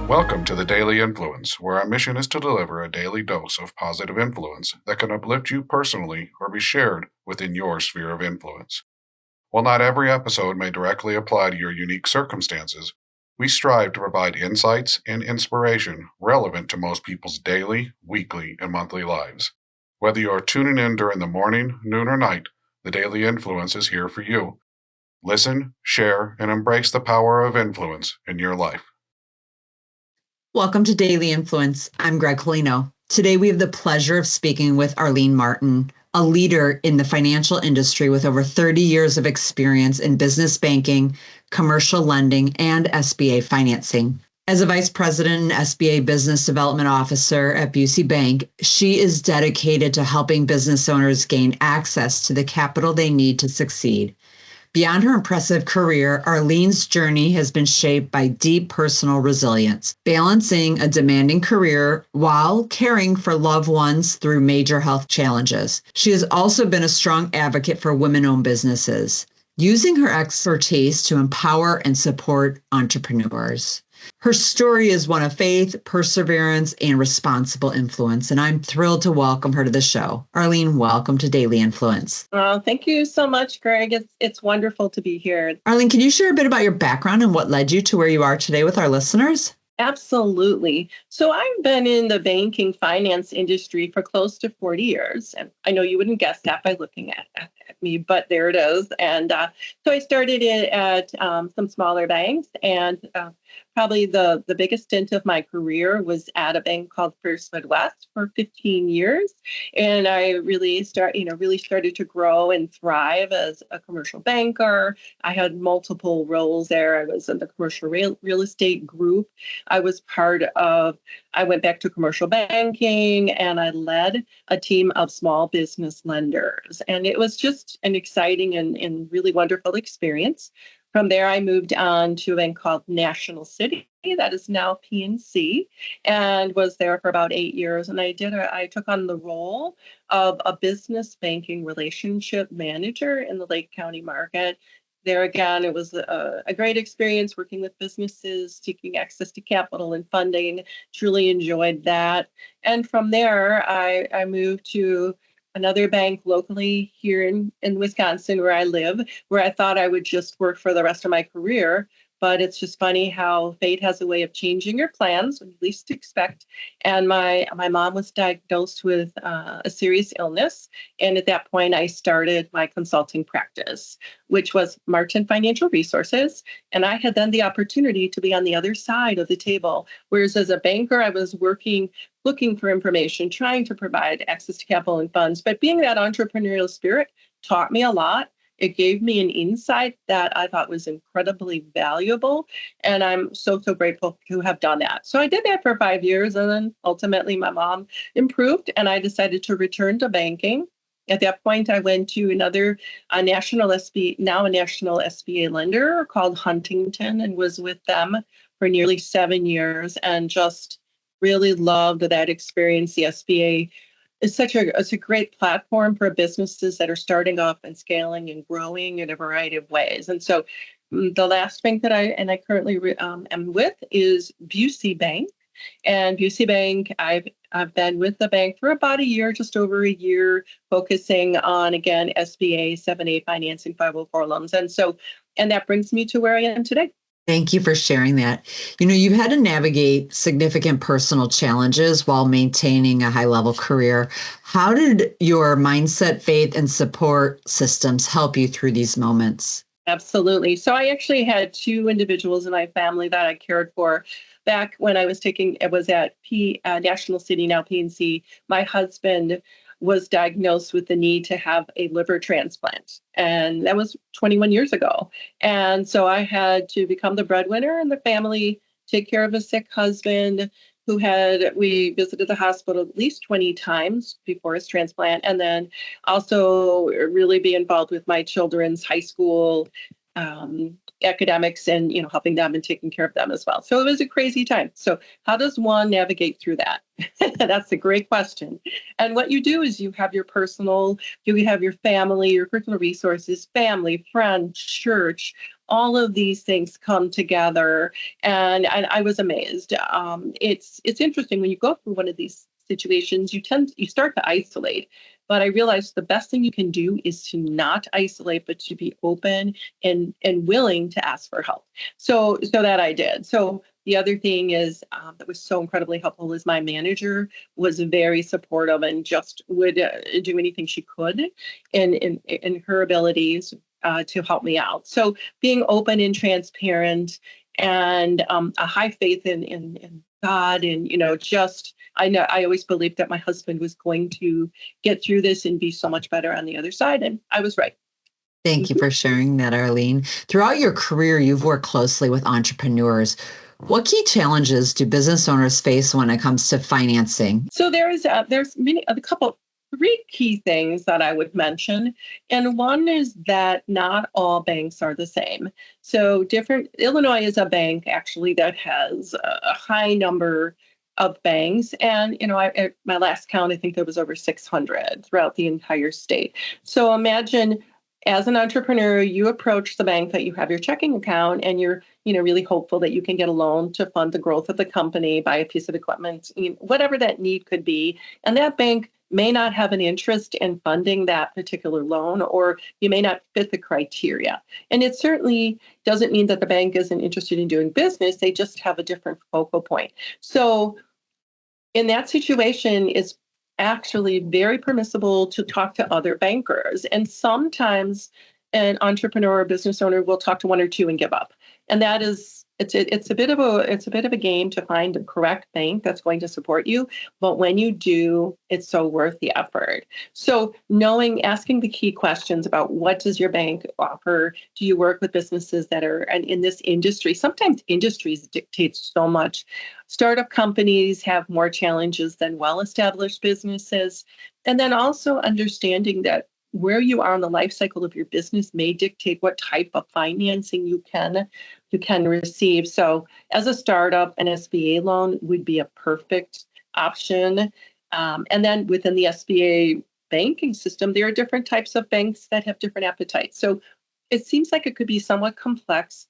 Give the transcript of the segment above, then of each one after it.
Welcome to the Daily Influence, where our mission is to deliver a daily dose of positive influence that can uplift you personally or be shared within your sphere of influence. While not every episode may directly apply to your unique circumstances, we strive to provide insights and inspiration relevant to most people's daily, weekly, and monthly lives. Whether you are tuning in during the morning, noon, or night, the Daily Influence is here for you. Listen, share, and embrace the power of influence in your life. Welcome to Daily Influence. I'm Gregg-Brooke Koleno. Today we have the pleasure of speaking with Arlene Martin, a leader in the financial industry with over 30 years of experience in business banking, commercial lending, and SBA financing. As a vice president and SBA business development officer at Busey Bank, she is dedicated to helping business owners gain access to the capital they need to succeed. Beyond her impressive career, Arlene's journey has been shaped by deep personal resilience, balancing a demanding career while caring for loved ones through major health challenges. She has also been a strong advocate for women-owned businesses, using her expertise to empower and support entrepreneurs. Her story is one of faith, perseverance, and responsible influence, and I'm thrilled to welcome her to the show. Arlene, welcome to Daily Influence. Thank you so much, Greg. It's wonderful to be here. Arlene, can you share a bit about your background and what led you to where you are today with our listeners? Absolutely. So I've been in the banking finance industry for close to 40 years. And I know you wouldn't guess that by looking at me, but there it is. And so I started it at some smaller banks, and probably the biggest stint of my career was at a bank called First Midwest for 15 years. And I really started to grow and thrive as a commercial banker. I had multiple roles there. I was in the commercial real estate group. I went back to commercial banking, and I led a team of small business lenders. And it was just an exciting and really wonderful experience. From there, I moved on to a bank called National City, that is now PNC, and was there for about 8 years. And I took on the role of a business banking relationship manager in the Lake County market. There again, it was a great experience working with businesses, seeking access to capital and funding. Truly enjoyed that. And from there, I moved to another bank locally here in Wisconsin, where I live, where I thought I would just work for the rest of my career. But it's just funny how fate has a way of changing your plans when you least expect. And my mom was diagnosed with a serious illness. And at that point, I started my consulting practice, which was Martin Financial Resources. And I had then the opportunity to be on the other side of the table. Whereas as a banker, I was looking for information, trying to provide access to capital and funds. But being that entrepreneurial spirit taught me a lot. It gave me an insight that I thought was incredibly valuable. And I'm so grateful to have done that. So I did that for 5 years. And then ultimately my mom improved and I decided to return to banking. At that point, I went to a national SBA lender called Huntington, and was with them for nearly 7 years and just really loved that experience. The SBA is it's a great platform for businesses that are starting up and scaling and growing in a variety of ways. And so the last bank that I currently am with is Busey Bank. And Busey Bank, I've been with the bank for about a year, just over a year, focusing on, again, SBA 7A financing, 504 loans. And that brings me to where I am today. Thank you for sharing that. You've had to navigate significant personal challenges while maintaining a high-level career. How did your mindset, faith, and support systems help you through these moments? Absolutely. So I actually had 2 individuals in my family that I cared for back when I was at National City, now PNC. My husband was diagnosed with the need to have a liver transplant. And that was 21 years ago. And so I had to become the breadwinner in the family, take care of a sick husband we visited the hospital at least 20 times before his transplant. And then also really be involved with my children's high school academics and, helping them and taking care of them as well. So it was a crazy time. So how does one navigate through that? That's a great question. And what you do is you have your family, your personal resources, family, friend, church, all of these things come together, and I was amazed. It's interesting when you go through one of these situations, you start to isolate. But I realized the best thing you can do is to not isolate, but to be open and willing to ask for help. So that I did. So the other thing is that was so incredibly helpful is my manager was very supportive and just would do anything she could in her abilities to help me out. So being open and transparent and a high faith in God and, just I always believed that my husband was going to get through this and be so much better on the other side. And I was right. Thank you for sharing that, Arlene. Throughout your career, you've worked closely with entrepreneurs. What key challenges do business owners face when it comes to financing? So there's three key things that I would mention. And one is that not all banks are the same. So Illinois is a bank actually that has a high number of banks. And, at my last count, I think there was over 600 throughout the entire state. So imagine as an entrepreneur, you approach the bank that you have your checking account and you're, really hopeful that you can get a loan to fund the growth of the company, buy a piece of equipment, whatever that need could be. And that bank may not have an interest in funding that particular loan, or you may not fit the criteria. And it certainly doesn't mean that the bank isn't interested in doing business. They just have a different focal point. So in that situation, it's actually very permissible to talk to other bankers. And sometimes an entrepreneur or business owner will talk to one or two and give up. And that is it's a bit of a game to find the correct bank that's going to support you. But when you do, it's so worth the effort. So asking the key questions about what does your bank offer? Do you work with businesses that are in this industry? Sometimes industries dictate so much. Startup companies have more challenges than well-established businesses. And then also understanding that where you are in the life cycle of your business may dictate what type of financing you can receive. So as a startup, an SBA loan would be a perfect option. And then within the SBA banking system, there are different types of banks that have different appetites. So it seems like it could be somewhat complex.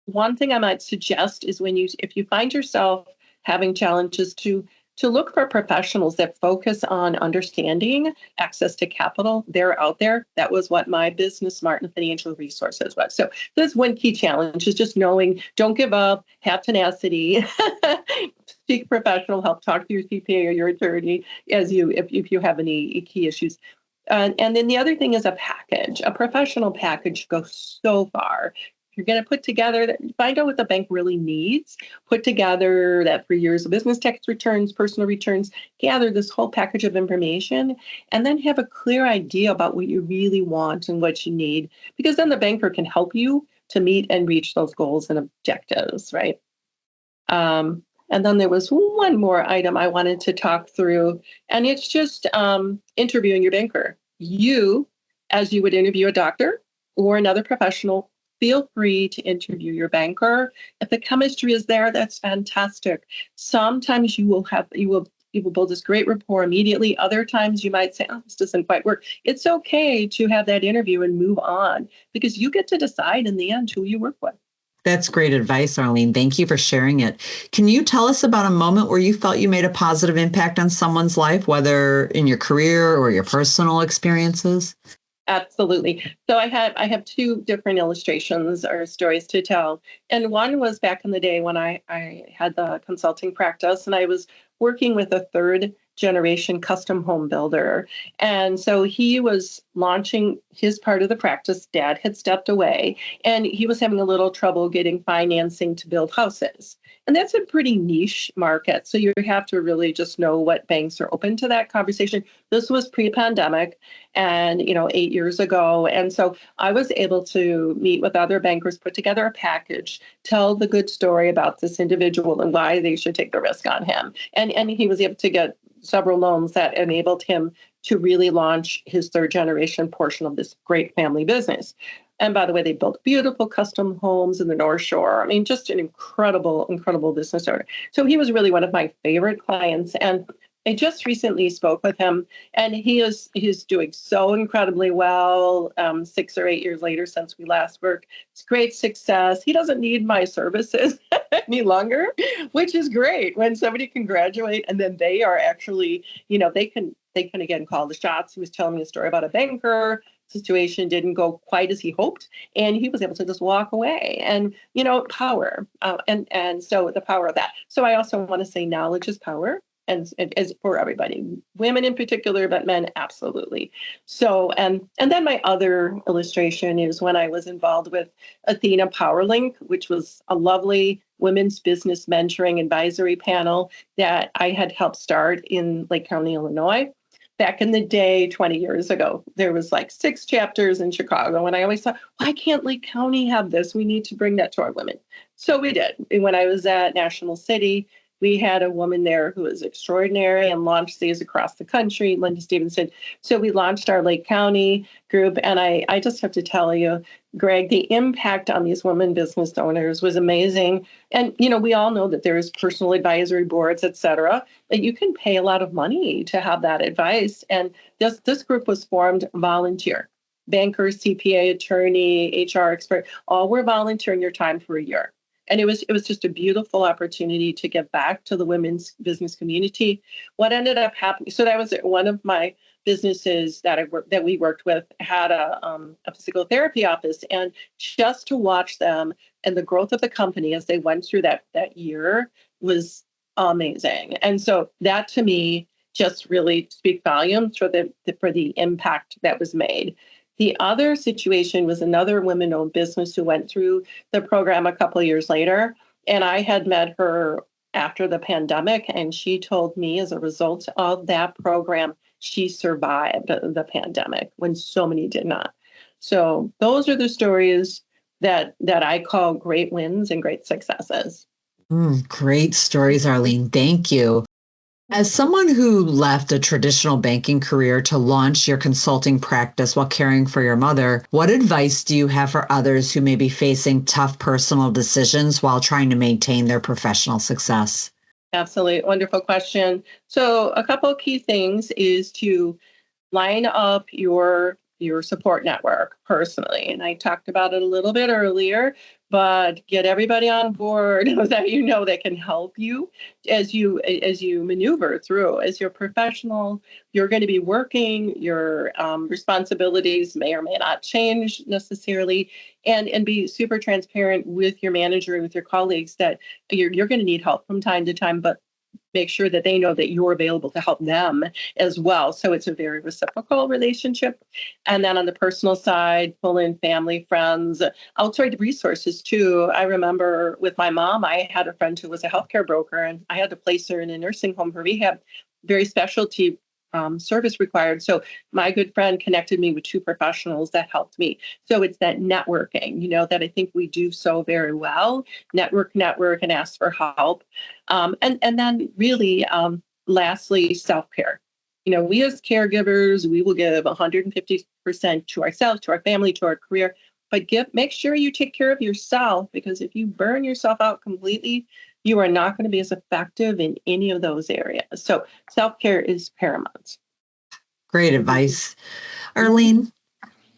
One thing I might suggest is if you find yourself having challenges to look for professionals that focus on understanding access to capital. They're out there. That was what my business, Martin Financial Resources was. So that's one key challenge is just knowing, don't give up, have tenacity, seek professional help, talk to your CPA or your attorney if you have any key issues. And then the other thing is a package. A professional package goes so far. You're going to put together, find out what the bank really needs, put together that 3 years of business tax returns, personal returns, gather this whole package of information, and then have a clear idea about what you really want and what you need, because then the banker can help you to meet and reach those goals and objectives, right? And then there was one more item I wanted to talk through, and it's just interviewing your banker. You, as you would interview a doctor or another professional, feel free to interview your banker. If the chemistry is there, that's fantastic. Sometimes you will build this great rapport immediately. Other times you might say, oh, this doesn't quite work. It's okay to have that interview and move on, because you get to decide in the end who you work with. That's great advice, Arlene. Thank you for sharing it. Can you tell us about a moment where you felt you made a positive impact on someone's life, whether in your career or your personal experiences? Absolutely. So I have two different illustrations or stories to tell. And one was back in the day when I had the consulting practice, and I was working with a third generation custom home builder. And so he was launching his part of the practice. Dad had stepped away, and he was having a little trouble getting financing to build houses. And that's a pretty niche market. So you have to really just know what banks are open to that conversation. This was pre-pandemic and, 8 years ago. And so I was able to meet with other bankers, put together a package, tell the good story about this individual and why they should take the risk on him. And he was able to get several loans that enabled him to really launch his third generation portion of this great family business. And by the way, they built beautiful custom homes in the North Shore. I mean, just an incredible, incredible business owner. So he was really one of my favorite clients. And I just recently spoke with him, and he's doing so incredibly well. 6 or 8 years later since we last worked, it's great success. He doesn't need my services any longer, which is great. When somebody can graduate and then they are actually, they can again call the shots. He was telling me a story about a banker. Situation didn't go quite as he hoped, and he was able to just walk away. And power, and so the power of that. So I also want to say knowledge is power, and as for everybody, women in particular, but men absolutely. So and then my other illustration is when I was involved with Athena PowerLink, which was a lovely women's business mentoring advisory panel that I had helped start in Lake County, Illinois. Back in the day, 20 years ago, there was like 6 chapters in Chicago. And I always thought, why can't Lake County have this? We need to bring that to our women. So we did. And when I was at National City, we had a woman there who was extraordinary and launched these across the country, Linda Stevenson. So we launched our Lake County group. And I just have to tell you, Greg, the impact on these women business owners was amazing. And, we all know that there's personal advisory boards, et cetera, that you can pay a lot of money to have that advice. And this group was formed volunteer. Banker, CPA, attorney, HR expert, all were volunteering your time for a year. And it was just a beautiful opportunity to give back to the women's business community. What ended up happening, so that was one of my businesses that we worked with had a physical therapy office, and just to watch them and the growth of the company as they went through that year was amazing. And so that to me just really speaks volumes for the impact that was made. The other situation was another women-owned business who went through the program a couple of years later. And I had met her after the pandemic, and she told me as a result of that program, she survived the pandemic when so many did not. So those are the stories that I call great wins and great successes. Great stories, Arlene. Thank you. As someone who left a traditional banking career to launch your consulting practice while caring for your mother, what advice do you have for others who may be facing tough personal decisions while trying to maintain their professional success? Absolutely. Wonderful question. So a couple of key things is to line up your support network personally. And I talked about it a little bit earlier, but get everybody on board that can help you as you maneuver through. As you're professional, you're going to be working, your responsibilities may or may not change necessarily, and be super transparent with your manager and with your colleagues that you're going to need help from time to time, but make sure that they know that you're available to help them as well. So it's a very reciprocal relationship. And then on the personal side, pull in family, friends, outside resources too. I remember with my mom, I had a friend who was a healthcare broker, and I had to place her in a nursing home for rehab, very specialty service required. So my good friend connected me with 2 professionals that helped me. So it's that networking, that I think we do so very well. Network, and ask for help. And then really, lastly, self-care. We as caregivers, we will give 150% to ourselves, to our family, to our career, but make sure you take care of yourself, because if you burn yourself out completely, you are not going to be as effective in any of those areas. So self-care is paramount. Great advice. Arlene,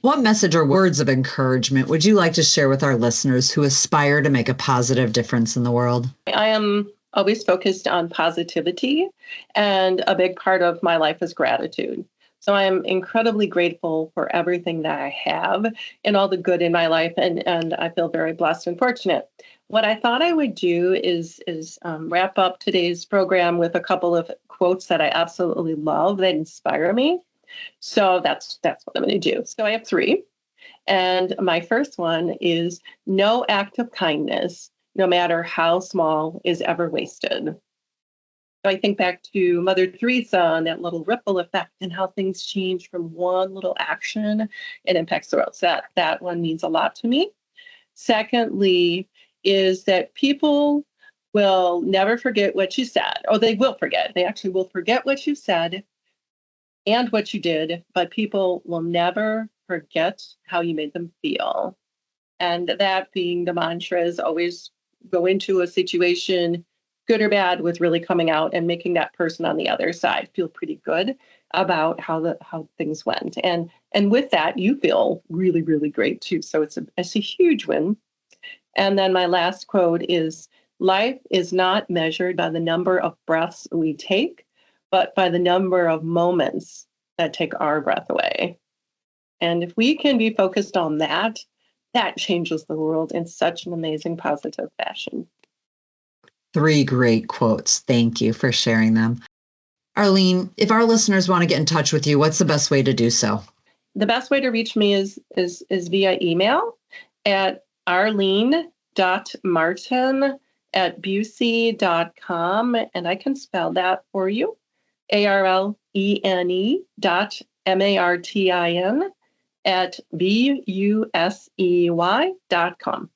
what message or words of encouragement would you like to share with our listeners who aspire to make a positive difference in the world? I am always focused on positivity, and a big part of my life is gratitude. So I'm incredibly grateful for everything that I have and all the good in my life, and I feel very blessed and fortunate. What I thought I would do is wrap up today's program with a couple of quotes that I absolutely love that inspire me. So that's what I'm going to do. So I have 3. And my first one is, no act of kindness, no matter how small, is ever wasted. So I think back to Mother Teresa and that little ripple effect and how things change from one little action and impacts the world. So that one means a lot to me. Secondly, is that people will never forget what you said. Oh, they will forget. They actually will forget what you said and what you did, but people will never forget how you made them feel. And that being the mantra is always go into a situation good or bad, with really coming out and making that person on the other side feel pretty good about how things went. And with that, you feel really, really great too. So it's a huge win. And then my last quote is, life is not measured by the number of breaths we take, but by the number of moments that take our breath away. And if we can be focused on that, that changes the world in such an amazing, positive fashion. 3 great quotes. Thank you for sharing them. Arlene, if our listeners want to get in touch with you, what's the best way to do so? The best way to reach me is via email at arlene.martin@busey.com, and I can spell that for you. ARLENE.MARTIN@BUSEY.com.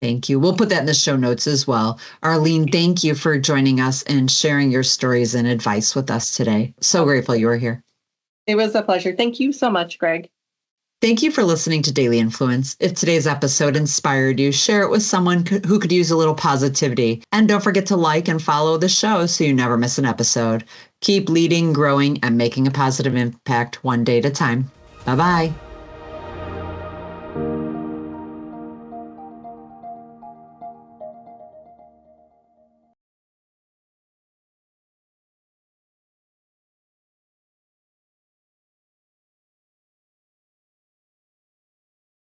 Thank you. We'll put that in the show notes as well. Arlene, thank you for joining us and sharing your stories and advice with us today. So grateful you were here. It was a pleasure. Thank you so much, Greg. Thank you for listening to Daily Influence. If today's episode inspired you, share it with someone who could use a little positivity. And don't forget to like and follow the show so you never miss an episode. Keep leading, growing, and making a positive impact one day at a time. Bye-bye.